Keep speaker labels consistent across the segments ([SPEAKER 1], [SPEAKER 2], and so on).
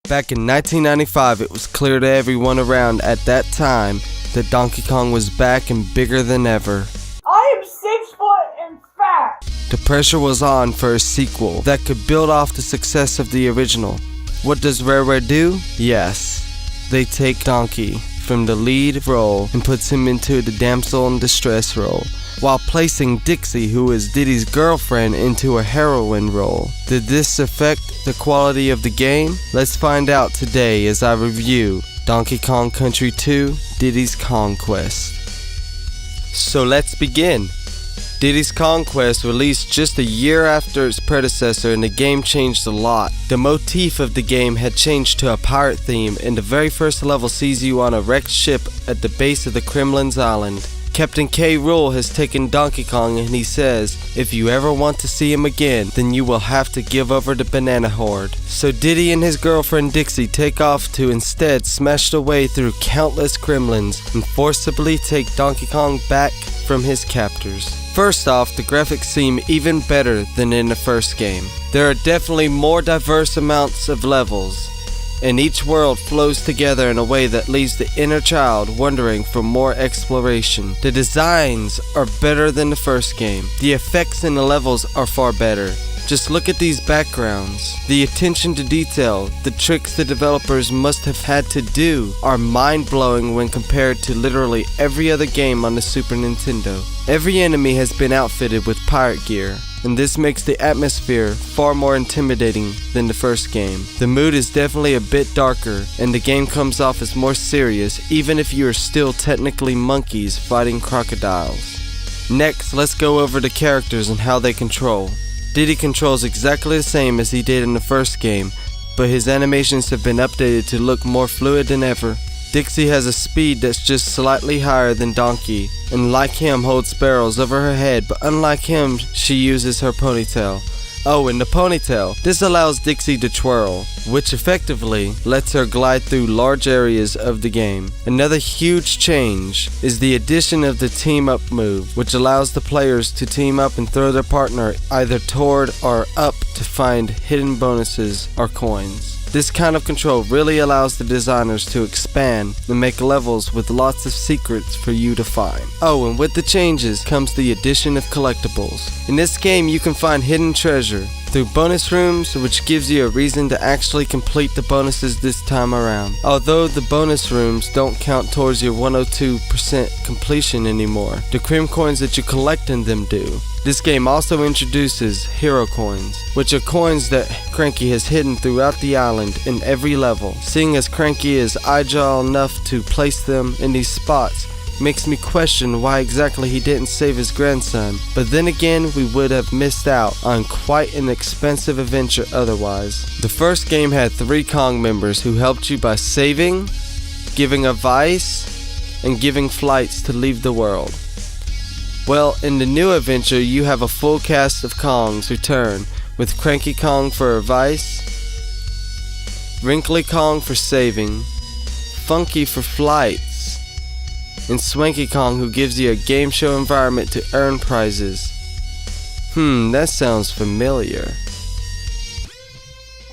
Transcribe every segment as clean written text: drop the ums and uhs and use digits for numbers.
[SPEAKER 1] Back in 1995, it was clear to everyone around at that time that Donkey Kong was back and bigger than ever.
[SPEAKER 2] I am 6 foot and fat!
[SPEAKER 1] The pressure was on for a sequel that could build off the success of the original. What does Rare do? Yes, they take Donkey from the lead role and puts him into the damsel in distress role, while placing Dixie, who is Diddy's girlfriend, into a heroine role. Did this affect the quality of the game? Let's find out today as I review Donkey Kong Country 2: Diddy's Kong Quest. So let's begin. Diddy's Kong Quest released just a year after its predecessor, and the game changed a lot. The motif of the game had changed to a pirate theme, and the very first level sees you on a wrecked ship at the base of the Kremlin's island. Captain K. Rool has taken Donkey Kong, and he says, if you ever want to see him again, then you will have to give over the Banana Horde. So Diddy and his girlfriend Dixie take off to instead smash their way through countless Kremlins and forcibly take Donkey Kong back from his captors. First off, the graphics seem even better than in the first game. There are definitely more diverse amounts of levels, and each world flows together in a way that leaves the inner child wondering for more exploration. The designs are better than the first game. The effects in the levels are far better. Just look at these backgrounds. The attention to detail, the tricks the developers must have had to do are mind-blowing when compared to literally every other game on the Super Nintendo. Every enemy has been outfitted with pirate gear, and this makes the atmosphere far more intimidating than the first game. The mood is definitely a bit darker, and the game comes off as more serious, even if you are still technically monkeys fighting crocodiles. Next, let's go over the characters and how they control. Diddy controls exactly the same as he did in the first game, but his animations have been updated to look more fluid than ever. Dixie has a speed that's just slightly higher than Donkey, and like him holds barrels over her head, but unlike him, she uses her ponytail. Oh, and the ponytail. This allows Dixie to twirl, which effectively lets her glide through large areas of the game. Another huge change is the addition of the team up move, which allows the players to team up and throw their partner either toward or up to find hidden bonuses or coins. This kind of control really allows the designers to expand and make levels with lots of secrets for you to find. Oh, and with the changes comes the addition of collectibles. In this game you can find hidden treasure through bonus rooms, which gives you a reason to actually complete the bonuses this time around. Although the bonus rooms don't count towards your 102% completion anymore, the Crim coins that you collect in them do. This game also introduces hero coins, which are coins that Cranky has hidden throughout the island in every level. Seeing as Cranky is agile enough to place them in these spots makes me question why exactly he didn't save his grandson, but then again we would have missed out on quite an expensive adventure otherwise. The first game had 3 Kong members who helped you by saving, giving advice, and giving flights to leave the world. Well, in the new adventure you have a full cast of Kongs return, with Cranky Kong for advice, Wrinkly Kong for saving, Funky for flights, and Swanky Kong, who gives you a game show environment to earn prizes. That sounds familiar.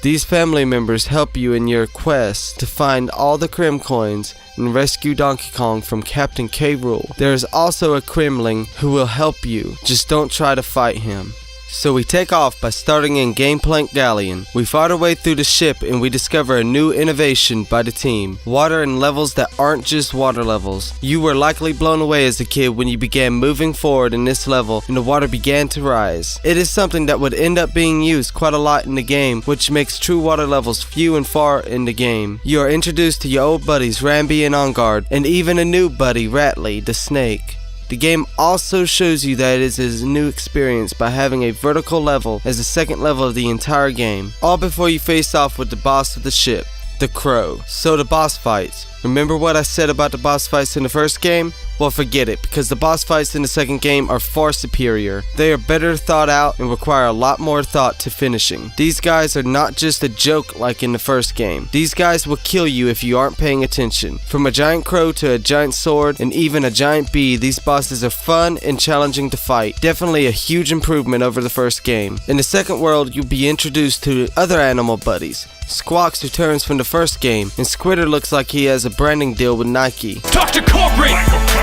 [SPEAKER 1] These family members help you in your quest to find all the Crim coins and rescue Donkey Kong from Captain K. Rool. There is also a Kremling who will help you, just don't try to fight him. So we take off by starting in Gangplank Galleon. We fight our way through the ship and we discover a new innovation by the team. Water and levels that aren't just water levels. You were likely blown away as a kid when you began moving forward in this level and the water began to rise. It is something that would end up being used quite a lot in the game, which makes true water levels few and far in the game. You are introduced to your old buddies Rambi and Enguarde, and even a new buddy, Rattly the Snake. The game also shows you that it is a new experience by having a vertical level as the second level of the entire game, all before you face off with the boss of the ship, the Crow. So the boss fights. Remember what I said about the boss fights in the first game? Well, forget it, because the boss fights in the second game are far superior. They are better thought out and require a lot more thought to finishing. These guys are not just a joke like in the first game. These guys will kill you if you aren't paying attention. From a giant crow to a giant sword and even a giant bee, these bosses are fun and challenging to fight. Definitely a huge improvement over the first game. In the second world, you'll be introduced to other animal buddies. Squawks returns from the first game, and Squitter looks like he has a branding deal with Nike.
[SPEAKER 3] Talk to corporate!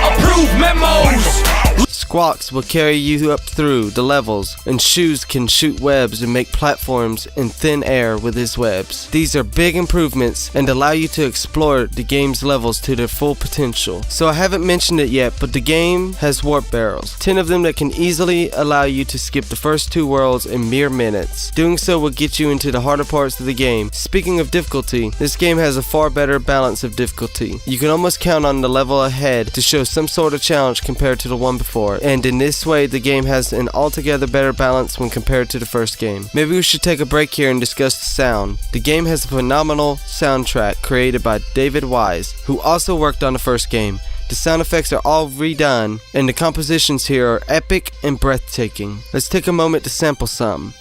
[SPEAKER 3] Approve memos!
[SPEAKER 1] Squawks will carry you up through the levels, and Shoes can shoot webs and make platforms in thin air with his webs. These are big improvements and allow you to explore the game's levels to their full potential. So I haven't mentioned it yet, but the game has warp barrels, 10 of them that can easily allow you to skip the first 2 worlds in mere minutes. Doing so will get you into the harder parts of the game. Speaking of difficulty, this game has a far better balance of difficulty. You can almost count on the level ahead to show some sort of challenge compared to the one before, and in this way the game has an altogether better balance when compared to the first game. Maybe we should take a break here and discuss the sound. The game has a phenomenal soundtrack created by David Wise, who also worked on the first game. The sound effects are all redone, and the compositions here are epic and breathtaking. Let's take a moment to sample some.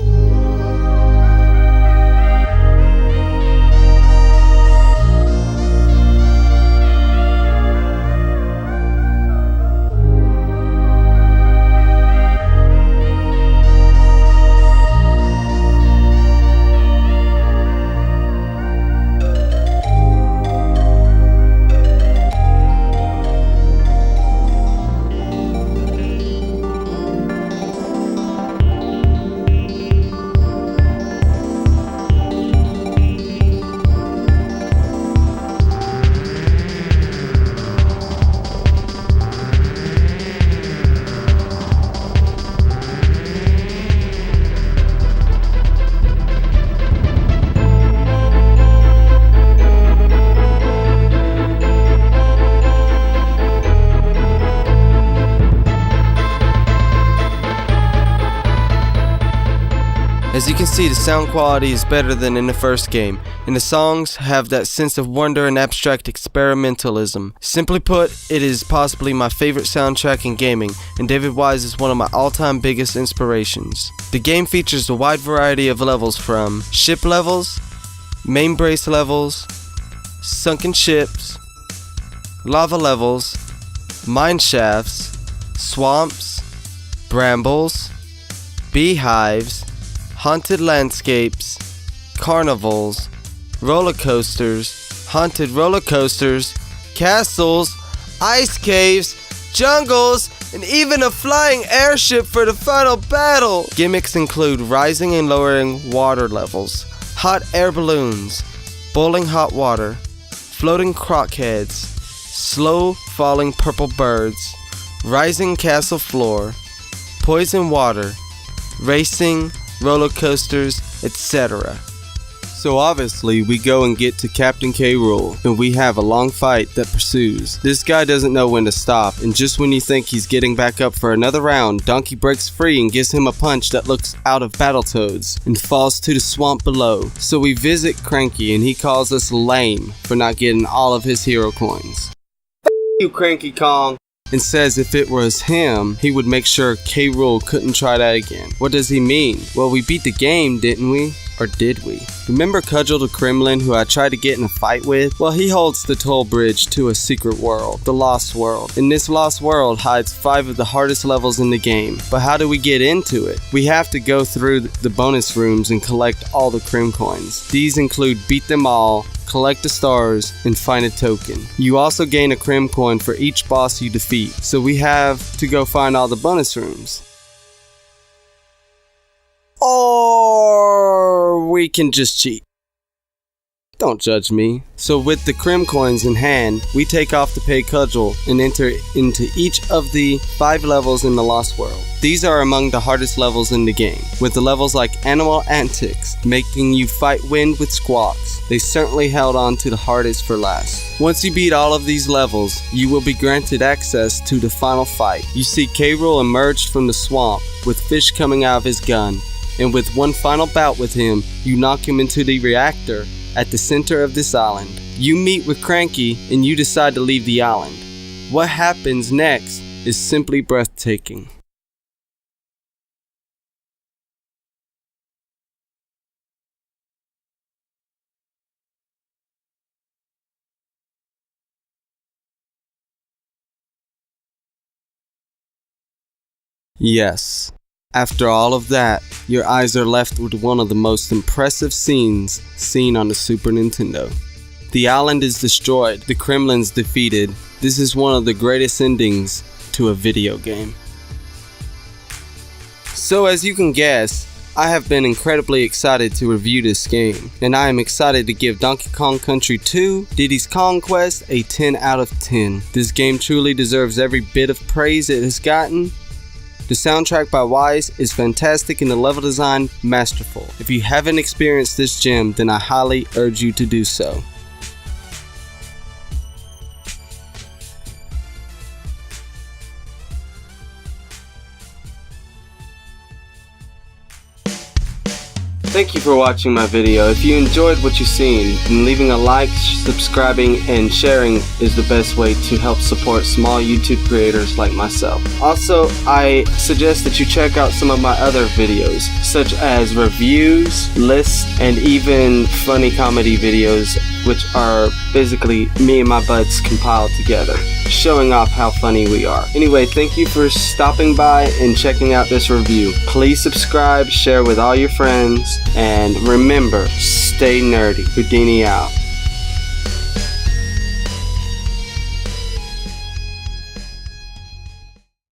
[SPEAKER 1] As you can see, the sound quality is better than in the first game, and the songs have that sense of wonder and abstract experimentalism. Simply put, it is possibly my favorite soundtrack in gaming, and David Wise is one of my all-time biggest inspirations. The game features a wide variety of levels from ship levels, main base levels, sunken ships, lava levels, mine shafts, swamps, brambles, beehives, haunted landscapes, carnivals, roller coasters, haunted roller coasters, castles, ice caves, jungles, and even a flying airship for the final battle. Gimmicks include rising and lowering water levels, hot air balloons, boiling hot water, floating crockheads, slow falling purple birds, rising castle floor, poison water, racing, roller coasters, etc. So obviously we go and get to Captain K. Rool, and we have a long fight that pursues. This guy doesn't know when to stop, and just when you think he's getting back up for another round, Donkey breaks free and gives him a punch that looks out of Battletoads and falls to the swamp below. So we visit Cranky, and he calls us lame for not getting all of his hero coins. F*** you, Cranky Kong! And says if it was him, he would make sure K. Rool couldn't try that again. What does he mean? Well, we beat the game, didn't we? Or did we? Remember Cudgel the Kremlin, who I tried to get in a fight with? Well, he holds the toll bridge to a secret world, the Lost World. And this Lost World hides 5 of the hardest levels in the game. But how do we get into it? We have to go through the bonus rooms and collect all the Crim coins. These include beat them all, collect the stars, and find a token. You also gain a Crim coin for each boss you defeat, so we have to go find all the bonus rooms. Or we can just cheat. Don't judge me. So with the Crim coins in hand, we take off to pay Cudgel and enter into each of the 5 levels in the Lost World. These are among the hardest levels in the game, with the levels like Animal Antics, making you fight wind with squawks. They certainly held on to the hardest for last. Once you beat all of these levels, you will be granted access to the final fight. You see K. Rool emerged from the swamp with fish coming out of his gun, and with one final bout with him, you knock him into the reactor at the center of this island. You meet with Cranky and you decide to leave the island. What happens next is simply breathtaking. Yes, After all of that, your eyes are left with one of the most impressive scenes seen on the Super Nintendo. The island is destroyed, the Kremlin's defeated. This is one of the greatest endings to a video game. So as you can guess, I have been incredibly excited to review this game, and I am excited to give Donkey Kong Country 2 Diddy's Kong Quest a 10 out of 10. This game truly deserves every bit of praise it has gotten. The soundtrack by Wise is fantastic and the level design masterful. If you haven't experienced this gem, then I highly urge you to do so. Thank you for watching my video. If you enjoyed what you've seen, then leaving a like, subscribing, and sharing is the best way to help support small YouTube creators like myself. Also, I suggest that you check out some of my other videos, such as reviews, lists, and even funny comedy videos, which are basically me and my buds compiled together, showing off how funny we are. Anyway, thank you for stopping by and checking out this review. Please subscribe, share with all your friends, and remember, stay nerdy. Houdini out.